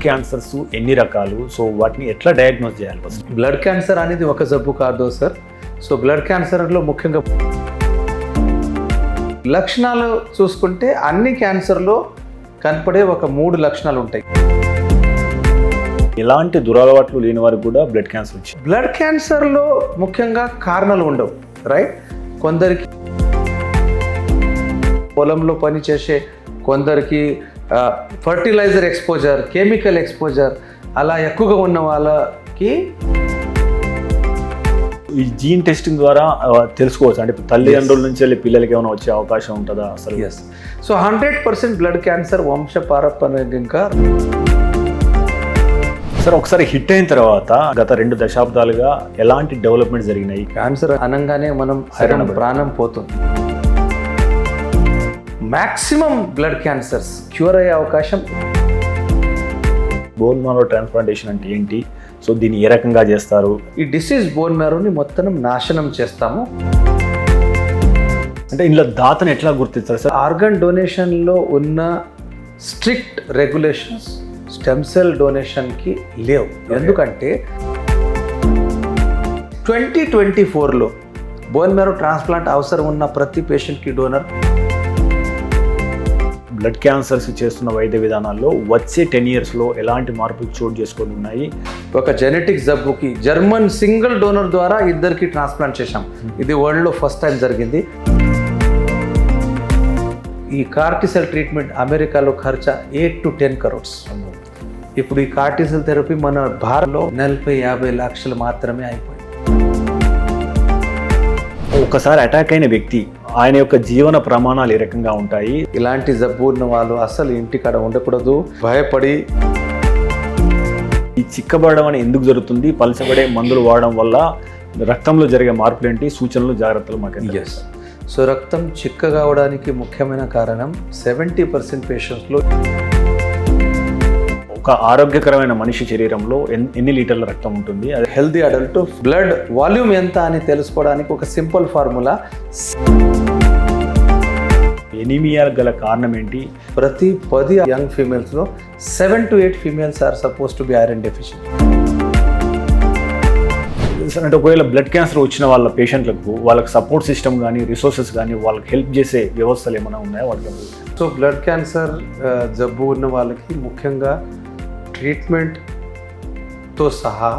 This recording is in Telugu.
క్యాన్సర్స్ ఎన్ని రకాలు, సో వాటిని ఎట్లా డయాగ్నోస్ చేయాలి ఫస్ట్? బ్లడ్ క్యాన్సర్ అనేది ఒక జబ్బు కాదు సార్. సో బ్లడ్ క్యాన్సర్లో ముఖ్యంగా లక్షణాలు చూసుకుంటే అన్ని క్యాన్సర్లో కనపడే ఒక 3 లక్షణాలు ఉంటాయి. ఎలాంటి దురలవాట్లు లేని వారికి కూడా బ్లడ్ క్యాన్సర్ వచ్చింది. బ్లడ్ క్యాన్సర్లో ముఖ్యంగా కారణాలు ఉండవు, రైట్? కొందరికి పొలంలో పనిచేసే, కొందరికి ఫర్టిలైజర్ ఎక్స్పోజర్, కెమికల్ ఎక్స్పోజర్ అలా ఎక్కువగా ఉన్న వాళ్ళకి ఈ జీన్ టెస్టింగ్ ద్వారా తెలుసుకోవచ్చు. అంటే తల్లిదండ్రుల నుంచి వెళ్ళి పిల్లలకి ఏమైనా వచ్చే అవకాశం ఉంటుందా అసలు? ఎస్. సో 100% బ్లడ్ క్యాన్సర్ వంశపారంపర్యంగా. సార్, ఒకసారి హిట్ అయిన తర్వాత గత 2 దశాబ్దాలుగా ఎలాంటి డెవలప్మెంట్ జరిగినాయి? క్యాన్సర్ అనగానే మనం ప్రాణం పోతుంది. మ్యాక్సిమం బ్లడ్ క్యాన్సర్స్ క్యూర్ అయ్యే అవకాశం. బోన్ మ్యారో ట్రాన్స్ప్లాంటేషన్ అంటే ఏంటి? సో దీన్ని ఏ రకంగా చేస్తారు? ఈ డిసీజ్ బోన్ మ్యారోని మొత్తం నాశనం చేస్తాము. అంటే ఇందులో దాతను ఎట్లా గుర్తిస్తారు సార్? ఆర్గన్ డొనేషన్లో ఉన్న స్ట్రిక్ట్ రెగ్యులేషన్స్ స్టెమ్ సెల్ డొనేషన్కి లేవు. ఎందుకంటే 2024లో బోన్ మ్యారో ట్రాన్స్ప్లాంట్ అవసరం ఉన్న ప్రతి పేషెంట్కి డోనర్. బ్లడ్ క్యాన్సర్స్ చేస్తున్న వైద్య విధానాల్లో వచ్చే 10 yearsలో ఎలాంటి మార్పులు చోటు చేసుకొని ఉన్నాయి? ఒక జెనెటిక్ జబ్బుకి జర్మన్ సింగిల్ డోనర్ ద్వారా 2 ట్రాన్స్ప్లాంట్ చేశాం. ఇది వరల్డ్లో ఫస్ట్ టైం జరిగింది. ఈ కార్టిసెల్ ట్రీట్మెంట్ అమెరికాలో ఖర్చు 8 to 10 crores. ఇప్పుడు ఈ కార్టిసెల్ థెరపీ మన భారత్లో 40-50 లక్షలు మాత్రమే అయిపోయింది. ఒకసారి అటాక్ అయిన వ్యక్తి ఆయన యొక్క జీవన ప్రమాణాలు ఏ రకంగా ఉంటాయి? ఇలాంటి జబ్బు ఉన్న వాళ్ళు అసలు ఇంటికాడ ఉండకూడదు, భయపడి. ఈ చిక్కబడడం అని ఎందుకు జరుగుతుంది? పలచబడే మందులు వాడడం వల్ల రక్తంలో జరిగే మార్పులు ఏంటి? సూచనలు, జాగ్రత్తలు మాకు? ఎస్. సో రక్తం చిక్కగా అవడానికి ముఖ్యమైన కారణం 70% పేషెంట్స్లో ఒక ఆరోగ్యకరమైన మనిషి శరీరంలో ఎన్ని లీటర్ల రక్తం ఉంటుంది? అది హెల్తీ అడల్ట్ బ్లడ్ వాల్యూమ్ ఎంత అని తెలుసుకోవడానికి ఒక సింపుల్ ఫార్ములా. ఎనీమియా గల కారణం ఏంటి? ప్రతి 10 యంగ్ ఫీమేల్స్లో 7 to 8 females are supposed to be iron deficient. అంటే ఒకవేళ బ్లడ్ క్యాన్సర్ వచ్చిన వాళ్ళ పేషెంట్లకు వాళ్ళకి సపోర్ట్ సిస్టమ్ కానీ, రిసోర్సెస్ కానీ, వాళ్ళకి హెల్ప్ చేసే వ్యవస్థలు ఏమైనా ఉన్నాయా వాళ్ళకి? సో బ్లడ్ క్యాన్సర్ జబ్బు ఉన్న వాళ్ళకి ముఖ్యంగా ట్రీట్మెంట్తో సహా